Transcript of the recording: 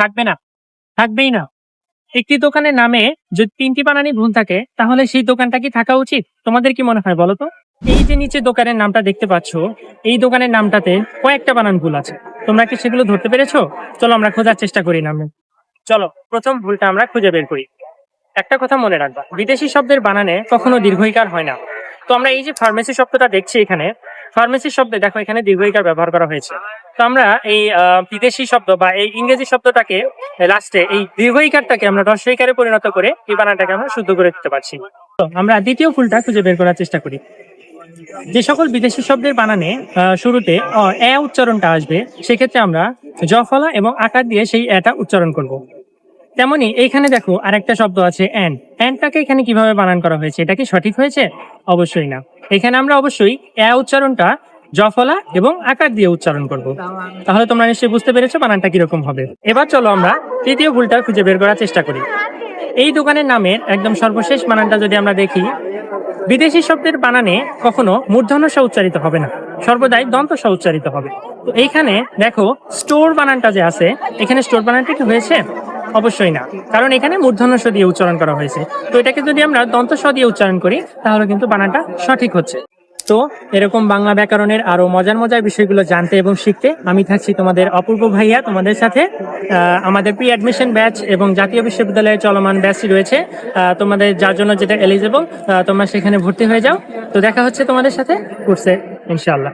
থাকবে না, থাকবেই না। একটি দোকানের নামে যদি ৩টি বানানই ভুল থাকে তাহলে সেই দোকানটা কি থাকা উচিত? তোমাদের কি মনে হয় বলো তো? এই যে নিচে দোকানের নামটা দেখতে পাচ্ছ, এই দোকানের নামটাতে কয়েকটা বানান ভুল আছে। তোমরা কি সেগুলো ধরতে পেরেছো? চলো আমরা খোঁজার চেষ্টা করি নামে। চলো প্রথম ভুলটা আমরা খুঁজে বের করি। একটা কথা মনে রাখবা, বিদেশি শব্দের বানানে কখনো দীর্ঘইকার হয় না। তো আমরা এই যে ফার্মেসি শব্দটা দেখছি এখানে, ফার্মেসি শব্দে দেখো এখানে দীর্ঘইকার ব্যবহার করা হয়েছে। তো আমরা এই বিদেশি শব্দ বা এই ইংরেজি শব্দটাকে লাস্টে এই দীর্ঘইকারটাকে আমরা হ্রস্বইকারে পরিণত করে এই বানানটাকে আমরা শুদ্ধ করে দিতে পারছি। তো আমরা দ্বিতীয় ভুলটা খুঁজে বের করার চেষ্টা করি। যে সকল বিদেশি শব্দের বানানে শুরুতে এ উচ্চারণটা আসবে, সেক্ষেত্রে আমরা জ ফলা এবং আকার দিয়ে সেই এটা উচ্চারণ করব। তেমনি এইখানে দেখো আরেকটা শব্দ আছে অ্যান্ড। অ্যান্ডটাকে এখানে কিভাবে বানান করা হয়েছে? এটা কি সঠিক হয়েছে? অবশ্যই না। এখানে আমরা অবশ্যই উচ্চারণটা জফলা এবং আকার দিয়ে উচ্চারণ করব। তাহলে তোমরা নিশ্চয়ই বুঝতে পেরেছো বানানটা কিরকম হবে। এবার চলো আমরা তৃতীয় ভুলটা খুঁজে বের করার চেষ্টা করি। এই দোকানের নামের একদম সর্বশেষ বানানটা যদি আমরা দেখি, বিদেশি শব্দের বানানে কখনো মূর্ধন্য স উচ্চারিত হবে না, সর্বদাই দন্ত স উচ্চারিত হবে। তো এইখানে দেখো স্টোর বানানটা যে আছে, এখানে স্টোর বানানটা কি হয়েছে? অবশ্যই না, কারণ এখানে মূর্ধন্য স দিয়ে উচ্চারণ করা হয়েছে। তো এটাকে যদি আমরা দন্ত স দিয়ে উচ্চারণ করি তাহলে কিন্তু বানানটা সঠিক হচ্ছে। তো এরকম বাংলা ব্যাকরণের আরো মজার মজার বিষয়গুলো জানতে এবং শিখতে আমি থাকছি তোমাদের অপূর্ব ভাইয়া তোমাদের সাথে। আমাদের প্রি অ্যাডমিশন ব্যাচ এবং জাতীয় বিশ্ববিদ্যালয়ে চলমান ব্যাচই রয়েছে, তোমাদের যার জন্য যেটা এলিজিবল তোমরা সেখানে ভর্তি হয়ে যাও। তো দেখা হচ্ছে তোমাদের সাথে কোর্সে ইনশাআল্লাহ।